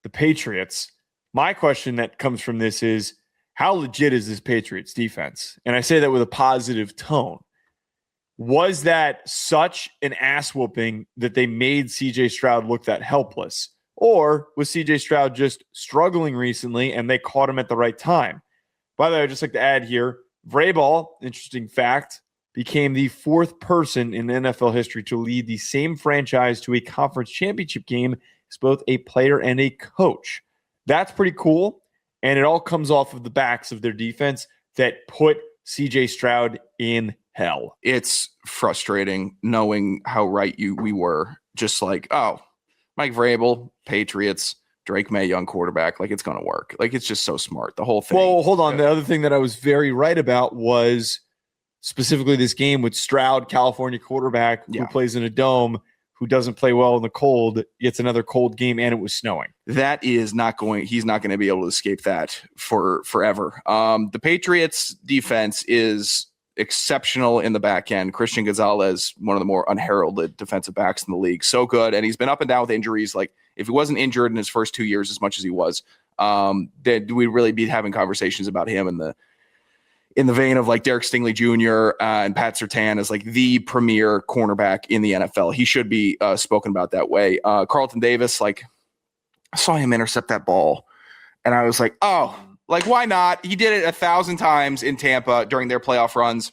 the Patriots. My question that comes from this is, how legit is this Patriots defense? And I say that with a positive tone. Was that such an ass whooping that they made CJ Stroud look that helpless? Or was CJ Stroud just struggling recently and they caught him at the right time? By the way, I'd just like to add here, Vrabel, interesting fact, became the fourth person in NFL history to lead the same franchise to a conference championship game as both a player and a coach. That's pretty cool. And it all comes off of the backs of their defense that put CJ Stroud in hell. It's frustrating knowing how right we were. Just like, oh, Mike Vrabel, Patriots, Drake Maye, young quarterback. Like, it's going to work. Like, it's just so smart. The whole thing. Well, hold on. The other thing that I was very right about was specifically this game with Stroud, California quarterback, who plays in a dome, who doesn't play well in the cold, gets another cold game, and it was snowing. That is not going – he's not going to be able to escape that for forever. The Patriots' defense is exceptional in the back end. Christian Gonzalez, one of the more unheralded defensive backs in the league. So good, and he's been up and down with injuries. Like, if he wasn't injured in his first 2 years as much as he was, then we'd really be having conversations about him in the vein of like Derek Stingley Jr. And Pat Surtain as like the premier cornerback in the NFL. He should be spoken about that way. Carlton Davis, like, I saw him intercept that ball and I was like, oh, like, why not? He did it 1,000 times in Tampa during their playoff runs.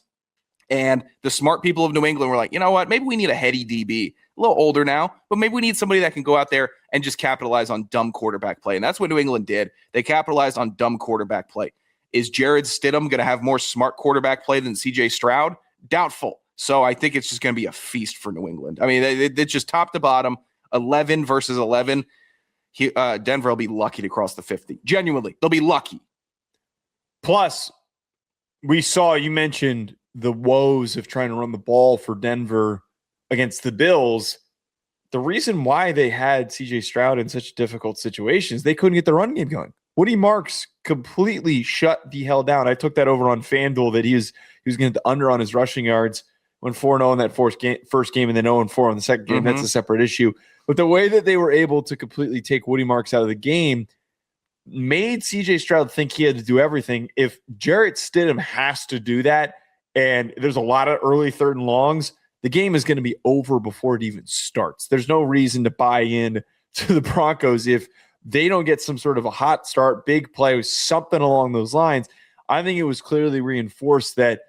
And the smart people of New England were like, you know what? Maybe we need a heady DB, a little older now, but maybe we need somebody that can go out there and just capitalize on dumb quarterback play. And that's what New England did. They capitalized on dumb quarterback play. Is Jared Stidham going to have more smart quarterback play than CJ Stroud? Doubtful. So I think it's just going to be a feast for New England. I mean, it's just top to bottom, 11 versus 11. Denver will be lucky to cross the 50. Genuinely, they'll be lucky. Plus, we saw, you mentioned the woes of trying to run the ball for Denver against the Bills. The reason why they had CJ Stroud in such difficult situations, they couldn't get the run game going. Woody Marks completely shut the hell down. I took that over on FanDuel that he was going to get the under on his rushing yards, went 4-0 in that first game and then 0-4 on the second game. That's a separate issue. But the way that they were able to completely take Woody Marks out of the game made CJ Stroud think he had to do everything. If Jarrett Stidham has to do that, and there's a lot of early third and longs, the game is going to be over before it even starts. There's no reason to buy in to the Broncos if they don't get some sort of a hot start, big play, something along those lines. I think it was clearly reinforced that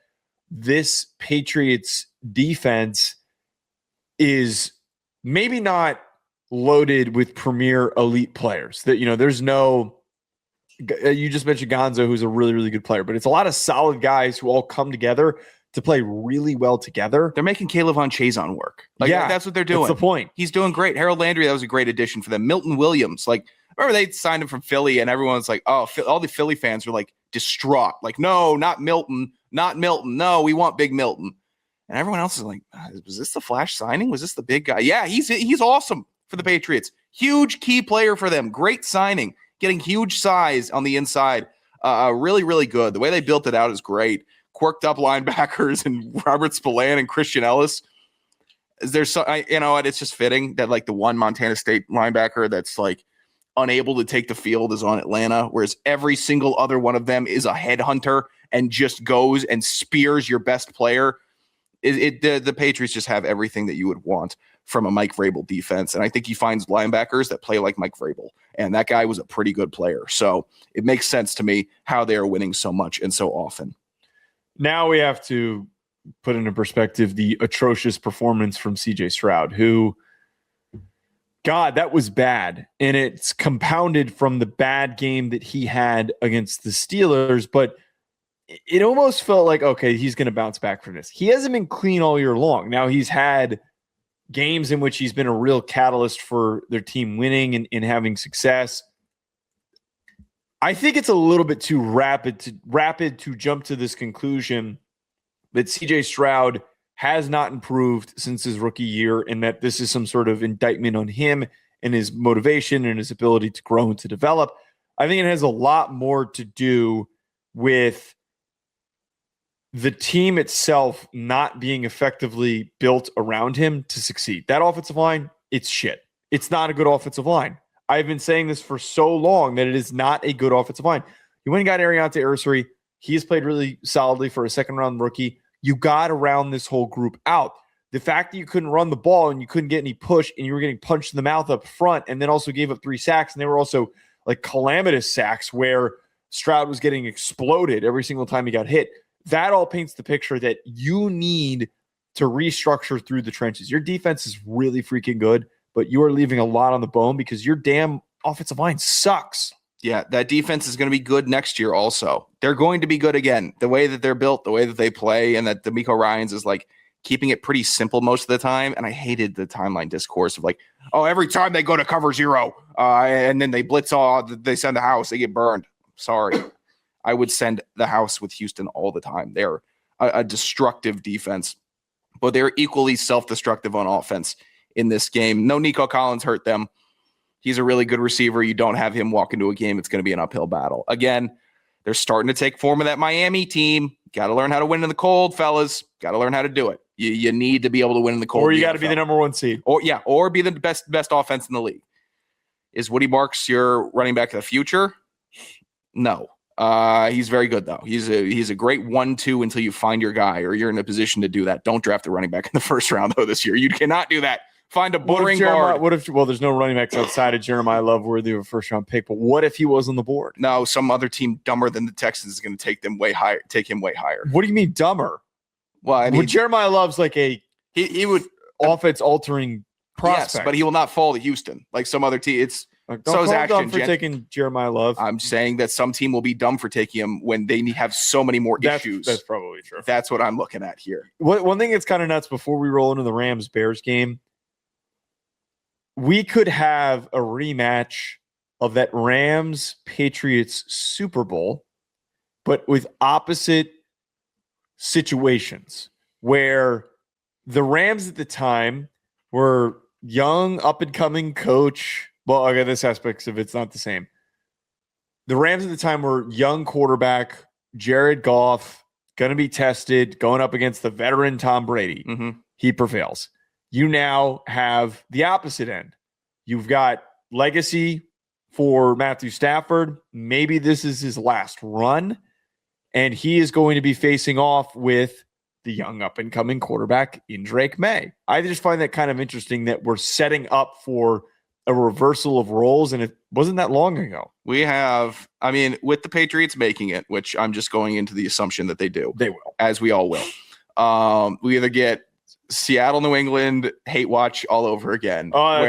this Patriots defense is maybe not loaded with premier elite players. That, you know, there's no, you just mentioned Gonzo, who's a really, really good player, but it's a lot of solid guys who all come together to play really well together. They're making Caleb Von Chazon work. Like, yeah, that's what they're doing. That's the point. He's doing great. Harold Landry, that was a great addition for them. Milton Williams, like, remember they signed him from Philly and everyone's like, oh, all the Philly fans were like distraught. Like, no, not Milton, not Milton. No, we want Big Milton. And everyone else is like, was this the flash signing? Was this the big guy? Yeah, he's awesome for the Patriots. Huge key player for them. Great signing. Getting huge size on the inside. Really, really good. The way they built it out is great. Quirked up linebackers and Robert Spillane and Christian Ellis. There's so, you know what? It's just fitting that like the one Montana State linebacker that's like unable to take the field is on Atlanta, whereas every single other one of them is a headhunter and just goes and spears your best player. The Patriots just have everything that you would want from a Mike Vrabel defense. And I think he finds linebackers that play like Mike Vrabel. And that guy was a pretty good player. So it makes sense to me how they are winning so much and so often. Now we have to put into perspective the atrocious performance from CJ Stroud, who, God, that was bad. And it's compounded from the bad game that he had against the Steelers. But it almost felt like, okay, he's going to bounce back from this. He hasn't been clean all year long. Now he's had games in which he's been a real catalyst for their team winning and having success. I think it's a little bit too rapid to jump to this conclusion that CJ Stroud has not improved since his rookie year and that this is some sort of indictment on him and his motivation and his ability to grow and to develop. I think it has a lot more to do with the team itself not being effectively built around him to succeed. That offensive line, it's shit. It's not a good offensive line. I've been saying this for so long that it is not a good offensive line. You went and got Ariante Ursary. He has played really solidly for a second-round rookie. You got to round this whole group out. The fact that you couldn't run the ball and you couldn't get any push and you were getting punched in the mouth up front and then also gave up 3 sacks, and they were also like calamitous sacks where Stroud was getting exploded every single time he got hit. That all paints the picture that you need to restructure through the trenches. Your defense is really freaking good, but you are leaving a lot on the bone because your damn offensive line sucks. Yeah, that defense is going to be good next year also. They're going to be good again. The way that they're built, the way that they play, and that D'Amico Ryans is like keeping it pretty simple most of the time. And I hated the timeline discourse of like, oh, every time they go to cover 0 and then they blitz all, they send the house, they get burned. Sorry. I would send the house with Houston all the time. They're a destructive defense, but they're equally self-destructive on offense in this game. No Nico Collins hurt them. He's a really good receiver. You don't have him walk into a game. It's going to be an uphill battle. Again, they're starting to take form of that Miami team. Got to learn how to win in the cold, fellas. Got to learn how to do it. You need to be able to win in the cold. Or you got to be the number 1 seed. Or be the best offense in the league. Is Woody Marks your running back of the future? No. He's very good, though. He's a great 1-2 until you find your guy or you're in a position to do that. Don't draft a running back in the first round, though, this year. You cannot do that. Find a boring guard. Well, there's no running backs outside of Jeremiah Love worthy of a first-round pick, but what if he was on the board? No, some other team dumber than the Texans is going to take him way higher. What do you mean dumber? Well, I mean, Jeremiah Love's like he would offense-altering prospect. Yes, but he will not fall to Houston like some other team. So is Action for taking Jeremiah Love. I'm saying that some team will be dumb for taking him when they have so many more issues. That's probably true. That's what I'm looking at here. One thing that's kind of nuts before we roll into the Rams-Bears game, we could have a rematch of that Rams-Patriots Super Bowl, but with opposite situations where the Rams at the time were young, up-and-coming coach. Well, okay, this aspect of it's not the same. The Rams at the time were young quarterback, Jared Goff, going to be tested, going up against the veteran Tom Brady. Mm-hmm. He prevails. You now have the opposite end. You've got legacy for Matthew Stafford. Maybe this is his last run, and he is going to be facing off with the young up-and-coming quarterback in Drake Maye. I just find that kind of interesting that we're setting up for a reversal of roles, and it wasn't that long ago. We have, I mean, with the Patriots making it, which I'm just going into the assumption that they do. They will. As we all will. We either get Seattle, New England, hate watch all over again. Oh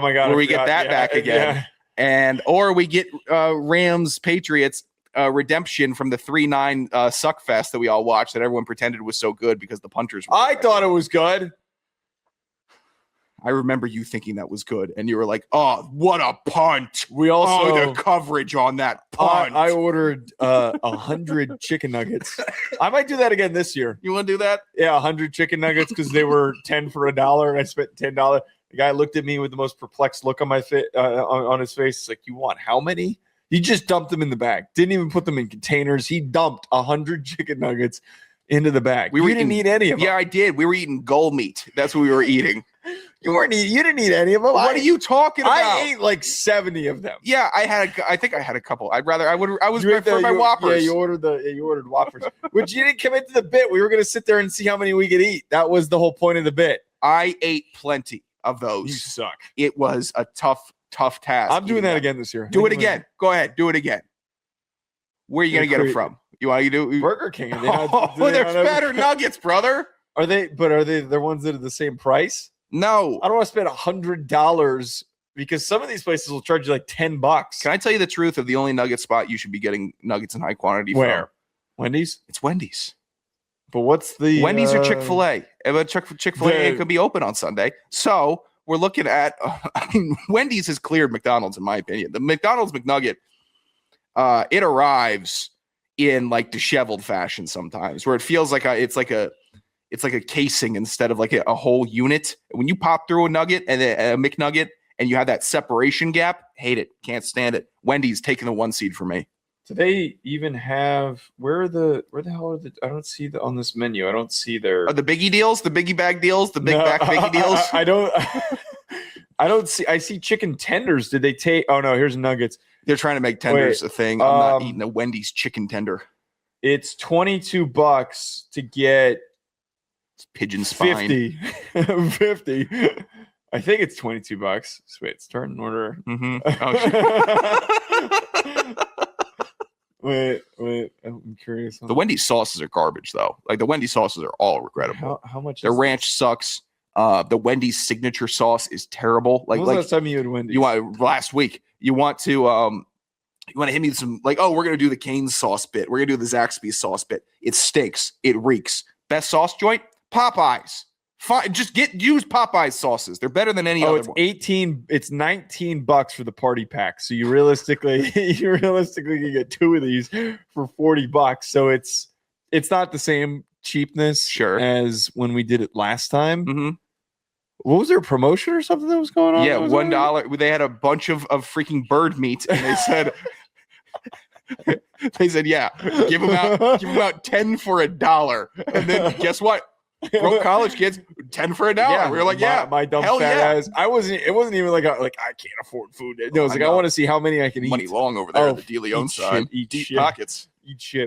my God. Where we get that back again. Yeah. Or we get Rams, Patriots, redemption from the 3-9 suck fest that we all watched that everyone pretended was so good because the punters were I thought it was good. I remember you thinking that was good, and you were like, "Oh, what a punt!" We also the coverage on that punt. I ordered 100 chicken nuggets. I might do that again this year. You want to do that? Yeah, 100 chicken nuggets because they were 10 for $1, and I spent $10. The guy looked at me with the most perplexed look on my on his face. It's like, "You want how many?" He just dumped them in the bag. Didn't even put them in containers. He dumped 100 chicken nuggets into the bag. You didn't eat any of them. Yeah, I did. We were eating gull meat. That's what we were eating. You didn't eat any of them. What are you talking about? I ate like 70 of them. Yeah, I think I had a couple. I was for my Whoppers. Yeah, you ordered Whoppers. But you didn't commit to the bit. We were going to sit there and see how many we could eat. That was the whole point of the bit. I ate plenty of those. You suck. It was a tough task. I'm doing that again this year. Do it again. Go ahead. Do it again. Where are you going to get them from? You want to do Burger King? There's better nuggets, brother. Are they the ones that are the same price? No. I don't want to spend $100 because some of these places will charge you like $10. Can I tell you the truth of the only nugget spot you should be getting nuggets in high quantity Where? from? Wendy's? It's Wendy's. But what's the Wendy's or Chick-fil-A? But Chick-fil-A could be open on Sunday. So we're looking at Wendy's has cleared McDonald's, in my opinion. The McDonald's McNugget, it arrives in like disheveled fashion sometimes, where it feels like it's like a casing instead of like a whole unit. When you pop through a nugget and a McNugget and you have that separation gap, hate it, can't stand it. Wendy's taking the 1 seed for me. Do they even have where the hell are the? I don't see on this menu. I don't see their the biggie deals, the biggie bag deals, the big back biggie deals. I don't. I see chicken tenders. Did they take? Oh no, here's nuggets. They're trying to make tenders a thing. I'm not eating a Wendy's chicken tender. It's $22 to get pigeon spine. 50. I think it's $22. Wait, start an order. Mm-hmm. Wait. I'm curious. The Wendy's sauces are garbage, though. Like the Wendy's sauces are all regrettable. How much? Their ranch sucks. The Wendy's signature sauce is terrible. Like, when was the last time you had Wendy's? Last week. You want to hit me with some we're gonna do the Cane's sauce bit. We're gonna do the Zaxby's sauce bit. It stinks. It reeks. Best sauce joint? Popeyes. Fine. Just use Popeyes sauces. They're better than any other. It's 18. It's $19 for the party pack. So you realistically can get 2 of these for $40. So it's not the same cheapness as when we did it last time. Mm-hmm. What was there, a promotion or something that was going on? Yeah, $1. They had a bunch of freaking bird meat, and they said, yeah, give them out 10 for $1, and then guess what? Broke college kids, 10 for $1. Yeah, we were like, my dumb fat ass. It wasn't even like I can't afford food. No, it was like I want to see how many I can eat. Money long over there on the DeLeone side. Eat deep shit. pockets. Eat shit.